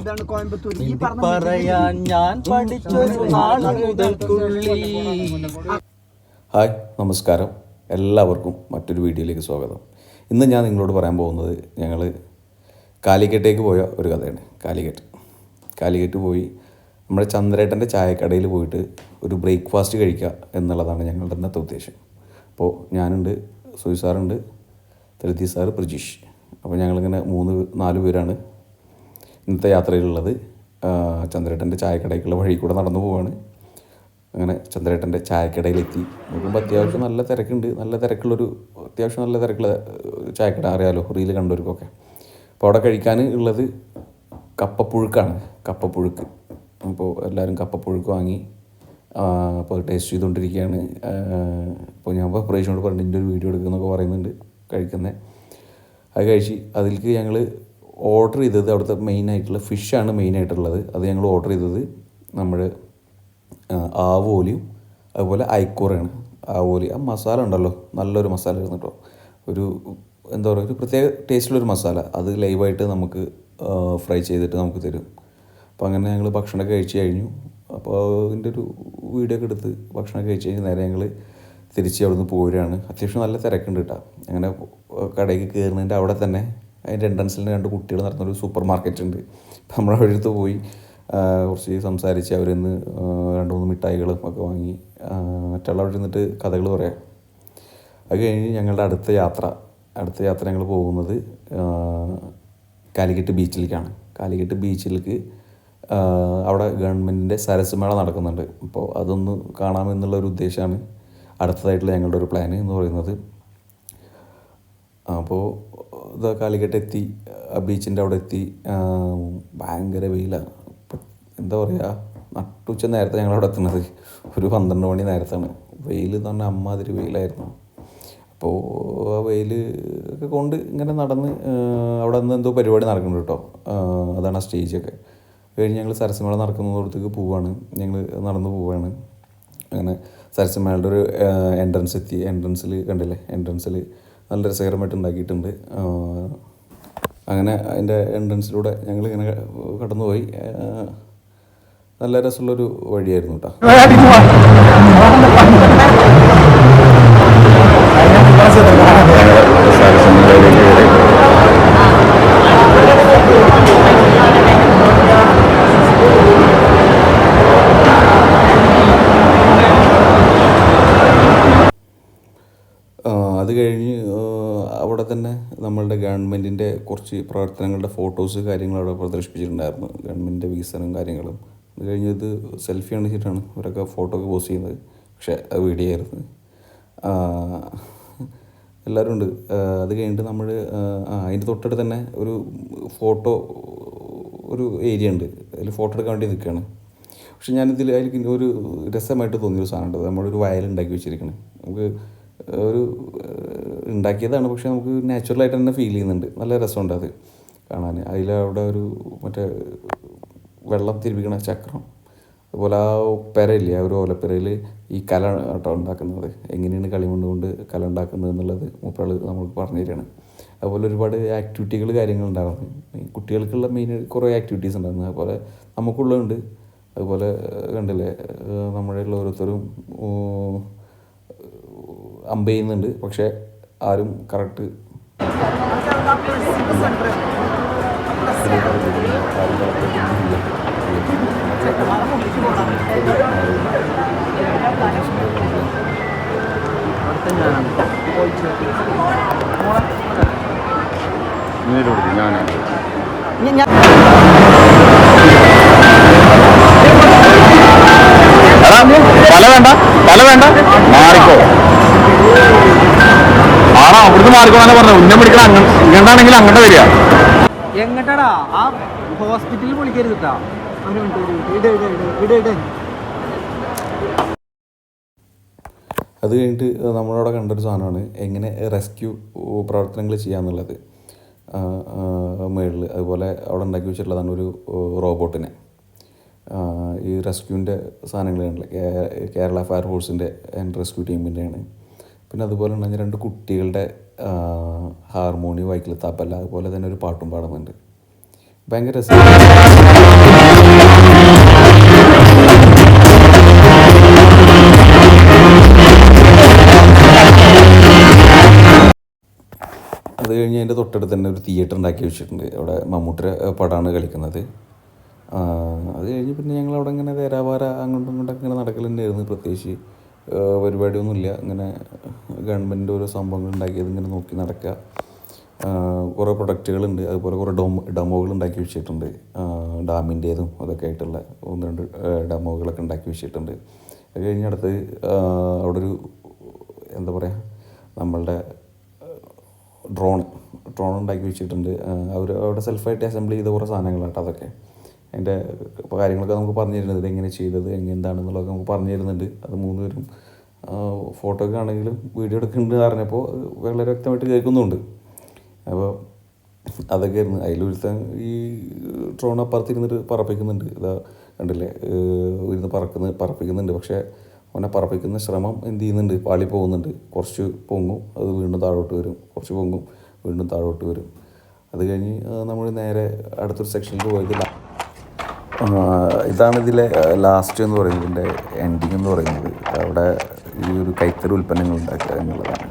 ഇതാണ് കോയമ്പത്തൂർ. പറയാൻ ഞാൻ പഠിച്ചൊരു നാൾ മുതൽക്കുള്ളിൽ. ഹായ്, നമസ്കാരം. എല്ലാവർക്കും മറ്റൊരു വീഡിയോയിലേക്ക് സ്വാഗതം. ഇന്ന് ഞാൻ നിങ്ങളോട് പറയാൻ പോകുന്നത് ഞങ്ങൾ കാലിക്കറ്റേക്ക് പോയ ഒരു കഥയാണ്. കാലിക്കറ്റ് പോയി നമ്മുടെ ചന്ദ്രേട്ടൻ്റെ ചായക്കടയിൽ പോയിട്ട് ഒരു ബ്രേക്ക്ഫാസ്റ്റ് കഴിക്കുക എന്നുള്ളതാണ് ഞങ്ങളുടെ ഇന്നത്തെ ഉദ്ദേശം. അപ്പോൾ ഞാനുണ്ട്, സുയി സാറുണ്ട്, തൃതി സാറ്, പ്രജീഷ്. അപ്പോൾ ഞങ്ങളിങ്ങനെ 3-4 പേരാണ് ഇന്നത്തെ യാത്രയിലുള്ളത്. ചന്ദ്രേട്ടൻ്റെ ചായക്കടയ്ക്കുള്ള വഴി കൂടെ നടന്നു പോവാണ്. അങ്ങനെ ചന്ദ്രേട്ടൻ്റെ ചായക്കടയിലെത്തി. നോക്കുമ്പോൾ അത്യാവശ്യം നല്ല തിരക്കുണ്ട്. അത്യാവശ്യം നല്ല തിരക്കുള്ള ചായക്കട, അറിയാലോ, റീല് കണ്ടവർക്കൊക്കെ. അപ്പോൾ അവിടെ കഴിക്കാൻ ഉള്ളത് കപ്പപ്പുഴുക്ക്. അപ്പോൾ എല്ലാവരും കപ്പപ്പുഴുക്ക് വാങ്ങി അപ്പോൾ ടേസ്റ്റ് ചെയ്തുകൊണ്ടിരിക്കുകയാണ്. അപ്പോൾ ഞാൻ പ്രേക്ഷകനോട് പറഞ്ഞു ഇതിൻ്റെ ഒരു വീഡിയോ എടുക്കുന്നൊക്കെ പറയുന്നുണ്ട്. കഴിക്കുന്നത് അത് കഴിച്ച് അതിലേക്ക് ഞങ്ങൾ ഓർഡർ ചെയ്തത് അവിടുത്തെ മെയിനായിട്ടുള്ള ഫിഷാണ് മെയിനായിട്ടുള്ളത്. അത് ഞങ്ങൾ ഓർഡർ ചെയ്തത് നമ്മൾ ആവോലിയും അതുപോലെ ഐക്കൂറയാണ്. ആവോലി ആ മസാല ഉണ്ടല്ലോ, നല്ലൊരു മസാല ആയിരുന്നു കേട്ടോ. ഒരു എന്താ പറയുക, ഒരു പ്രത്യേക ടേസ്റ്റിലൊരു മസാല. അത് ലൈവായിട്ട് നമുക്ക് ഫ്രൈ ചെയ്തിട്ട് നമുക്ക് തരും. അപ്പോൾ അങ്ങനെ ഞങ്ങൾ ഭക്ഷണമൊക്കെ കഴിച്ച് കഴിഞ്ഞു. അപ്പോൾ അതിൻ്റെ ഒരു വീഡിയോ ഒക്കെ എടുത്ത് ഭക്ഷണമൊക്കെ കഴിച്ച് കഴിഞ്ഞ് നേരെ ഞങ്ങൾ തിരിച്ച് അവിടെ നിന്ന് പോരുകയാണ്. അത്യാവശ്യം നല്ല തിരക്കുണ്ട് കേട്ടോ. അങ്ങനെ കടയ്ക്ക് കയറുന്നതിൻ്റെ അവിടെ തന്നെ അതിൻ്റെ എൻട്രൻസിൽ 2 കുട്ടികൾ നടത്തുന്നൊരു സൂപ്പർ മാർക്കറ്റ് ഉണ്ട്. അപ്പം നമ്മൾ അവിടെ അടുത്ത് പോയി കുറച്ച് സംസാരിച്ച് അവരിൽ നിന്ന് 2-3 മിഠായികളും ഒക്കെ വാങ്ങി മറ്റുള്ള അവിടെ ഇരുന്നിട്ട് കഥകൾ പറയാം. അത് കഴിഞ്ഞ് ഞങ്ങളുടെ അടുത്ത യാത്ര ഞങ്ങൾ പോകുന്നത് കാലിക്കറ്റ് ബീച്ചിലേക്കാണ്. കാലിക്കറ്റ് ബീച്ചിലേക്ക് അവിടെ ഗവൺമെൻറ്റിൻ്റെ സരസ്മേള നടക്കുന്നുണ്ട്. അപ്പോൾ അതൊന്ന് കാണാമെന്നുള്ളൊരു ഉദ്ദേശമാണ് അടുത്തതായിട്ടുള്ള ഞങ്ങളുടെ ഒരു പ്ലാൻ എന്ന് പറയുന്നത്. അപ്പോൾ ഇതാ കാലിക്കറ്റ് എത്തി, ബീച്ചിൻ്റെ അവിടെ എത്തി. ഭയങ്കര വെയിലാണ്. എന്താ പറയുക, നട്ടുച്ച നേരത്തെ ഞങ്ങളവിടെ എത്തുന്നത് ഒരു 12 മണി നേരത്താണ്. വെയിൽ എന്ന് പറഞ്ഞാൽ അമ്മാതിരി വെയിലായിരുന്നു. അപ്പോൾ ആ വെയിൽ ഒക്കെ കൊണ്ട് ഇങ്ങനെ നടന്ന് അവിടെ നിന്ന് എന്തോ പരിപാടി നടക്കുന്നുണ്ട് കേട്ടോ. അതാണ് ആ സ്റ്റേജൊക്കെ കഴിഞ്ഞ് ഞങ്ങൾ സരസ്മേള നടക്കുന്നിടത്തേക്ക് പോവുകയാണ്. ഞങ്ങൾ നടന്നു പോവുകയാണ്. അങ്ങനെ സരസ്മേളയുടെ ഒരു എൻട്രൻസിൽ കണ്ടില്ലേ, എൻട്രൻസിൽ നല്ല രസകരമായിട്ട് ഉണ്ടാക്കിയിട്ടുണ്ട്. അങ്ങനെ അതിൻ്റെ എൻട്രൻസിലൂടെ ഞങ്ങളിങ്ങനെ കടന്നുപോയി. നല്ല രസമുള്ളൊരു വഴിയായിരുന്നു കേട്ടോ. അത് കഴിഞ്ഞ് അവിടെ തന്നെ നമ്മളുടെ ഗവൺമെൻറ്റിൻ്റെ കുറച്ച് പ്രവർത്തനങ്ങളുടെ ഫോട്ടോസ് കാര്യങ്ങൾ അവിടെ പ്രദർശിപ്പിച്ചിട്ടുണ്ടായിരുന്നു. ഗവൺമെൻറ്റിൻ്റെ വികസനവും കാര്യങ്ങളും. അത് കഴിഞ്ഞത് സെൽഫി കാണിച്ചിട്ടാണ് അവരൊക്കെ ഫോട്ടോ ഒക്കെ പോസ്റ്റ് ചെയ്യുന്നത്. പക്ഷേ അത് വീഡിയോ ആയിരുന്നു. എല്ലാവരും ഉണ്ട്. അത് കഴിഞ്ഞിട്ട് നമ്മൾ അതിൻ്റെ തൊട്ടടുത്ത് തന്നെ ഒരു ഏരിയ ഉണ്ട്. അതിൽ ഫോട്ടോ എടുക്കാൻ വേണ്ടി നിൽക്കുകയാണ്. പക്ഷെ ഞാനിതിൽ അതിൽ ഒരു രസമായിട്ട് തോന്നിയൊരു സാധനമുണ്ട്. നമ്മളൊരു വയലുണ്ടാക്കി വെച്ചിരിക്കണം. നമുക്ക് ഉണ്ടാക്കിയതാണ്, പക്ഷെ നമുക്ക് നാച്ചുറലായിട്ട് തന്നെ ഫീൽ ചെയ്യുന്നുണ്ട്. നല്ല രസമുണ്ട് അത് കാണാൻ. അതിലവിടെ ഒരു മറ്റേ വെള്ളം തിരിപ്പിക്കണ ചക്രം, അതുപോലെ ആ പെരയില്ലേ, ആ ഒരു ഓലപ്പെരയിൽ ഈ കല കേട്ടോ ഉണ്ടാക്കുന്നത്. എങ്ങനെയാണ് കളിമണ്ണ് കൊണ്ട് കല ഉണ്ടാക്കുന്നത് എന്നുള്ളത് മൂപ്പരാൾ നമുക്ക് പറഞ്ഞു തരികയാണ്. അതുപോലെ ഒരുപാട് ആക്ടിവിറ്റികൾ കാര്യങ്ങളുണ്ടാകുന്നു. കുട്ടികൾക്കുള്ള മെയിൻ കുറേ ആക്ടിവിറ്റീസ് ഉണ്ടായിരുന്നു. അതുപോലെ നമുക്കുള്ളതുണ്ട്. അതുപോലെ കണ്ടില്ലേ, നമ്മുടെയുള്ള ഓരോരുത്തരും അമ്പ് ചെയ്യുന്നുണ്ട്. പക്ഷേ ആരും കറക്റ്റ് തല വേണ്ട മാറിക്കോ ആണോ, അവിടുന്ന് മാറിക്കോന്നെ പറഞ്ഞു. ഉന്നം പിടിക്കണം, ഇങ്ങോട്ടാണെങ്കിൽ അങ്ങോട്ട് വരിക. എങ്ങട്ടാടാ? ആ ഹോസ്പിറ്റലിൽ വിളിക്കരുത് കേട്ടോ. അത് കഴിഞ്ഞിട്ട് നമ്മളവിടെ കണ്ടൊരു സാധനമാണ് എങ്ങനെ റെസ്ക്യൂ പ്രവർത്തനങ്ങൾ ചെയ്യാന്നുള്ളത്. മേളിൽ അതുപോലെ അവിടെ ഉണ്ടാക്കി വെച്ചിട്ടുള്ളതാണ് ഒരു റോബോട്ടിനെ. ഈ റെസ്ക്യൂവിൻ്റെ സാധനങ്ങൾ കണ്ടില്ല, കേരള ഫയർഫോഴ്സിൻ്റെ റെസ്ക്യൂ ടീമിൻ്റെയാണ്. പിന്നെ അതുപോലെ തന്നെ 2 കുട്ടികളുടെ ഹാർമോണി, വൈക്കിൽ തബല, അതുപോലെ തന്നെ ഒരു പാട്ടും പാടുന്നുണ്ട്. ഭയങ്കര രസം. അത് കഴിഞ്ഞ് അതിൻ്റെ തൊട്ടടുത്ത് തന്നെ ഒരു തിയേറ്റർ ഉണ്ടാക്കി വെച്ചിട്ടുണ്ട്. അവിടെ മമ്മൂട്ടിയുടെ പടമാണ് കളിക്കുന്നത്. അത് കഴിഞ്ഞ് പിന്നെ ഞങ്ങൾ അവിടെ ഇങ്ങനെ തേരാപാര അങ്ങോട്ടും ഇങ്ങോട്ടൊക്കെ ഇങ്ങനെ നടക്കലുണ്ടായിരുന്നു. പ്രത്യേകിച്ച് പരിപാടിയൊന്നുമില്ല. ഇങ്ങനെ ഗവൺമെൻറ് ഓരോ സംഭവങ്ങൾ ഉണ്ടാക്കിയത് ഇങ്ങനെ നോക്കി നടക്കുക. കുറേ പ്രൊഡക്റ്റുകളുണ്ട്, അതുപോലെ കുറേ ഡെമോകൾ ഉണ്ടാക്കി വെച്ചിട്ടുണ്ട്. ഡാമിൻ്റേതും അതൊക്കെ ആയിട്ടുള്ള 1-2 ഡെമോകളൊക്കെ ഉണ്ടാക്കി വെച്ചിട്ടുണ്ട്. അത് കഴിഞ്ഞ് അടുത്ത് അവിടെ ഒരു എന്താ പറയുക, നമ്മളുടെ ഡ്രോൺ ഉണ്ടാക്കി വെച്ചിട്ടുണ്ട്. അവിടെ സെൽഫായിട്ട് അസംബിൾ ചെയ്ത കുറേ സാധനങ്ങളാട്ടോ അതൊക്കെ. അതിൻ്റെ കാര്യങ്ങളൊക്കെ നമുക്ക് പറഞ്ഞു തരുന്നത്, എങ്ങനെ ചെയ്തത്, എന്താണെന്നുള്ളതൊക്കെ നമുക്ക് പറഞ്ഞു തരുന്നുണ്ട്. അത് 3 പേരും ഫോട്ടോ ഒക്കെ ആണെങ്കിലും വീഡിയോ എടുക്കുന്നുണ്ട് പറഞ്ഞപ്പോൾ വളരെ വ്യക്തമായിട്ട് കേൾക്കുന്നുണ്ട്. അപ്പോൾ അതൊക്കെ ആയിരുന്നു. അതിലൊരുത്തൻ ഈ ഡ്രോൺ അപ്പുറത്തിരുന്നിട്ട് പറപ്പിക്കുന്നുണ്ട്. ഇതാ കണ്ടില്ലേ, ഇരുന്ന് പറപ്പിക്കുന്നുണ്ട്. പക്ഷേ അവനെ പറപ്പിക്കുന്ന ശ്രമം എന്ത് ചെയ്യുന്നുണ്ട്, പാളി പോകുന്നുണ്ട്. കുറച്ച് പൊങ്ങും, അത് വീണ്ടും താഴോട്ട് വരും, കുറച്ച് പൊങ്ങും, വീണ്ടും താഴോട്ട് വരും. അത് കഴിഞ്ഞ് നമ്മൾ നേരെ അടുത്തൊരു സെക്ഷനിൽ പോയത് ഇതാണ് ഇതിലെ ലാസ്റ്റ് എന്ന് പറയുന്നത്, ഇതിൻ്റെ എൻഡിങ് എന്ന് പറയുന്നത്. അവിടെ ഈ ഒരു കൈത്തറി ഉൽപ്പന്നങ്ങൾ ഉണ്ടാക്കുക എന്നുള്ളതാണ്.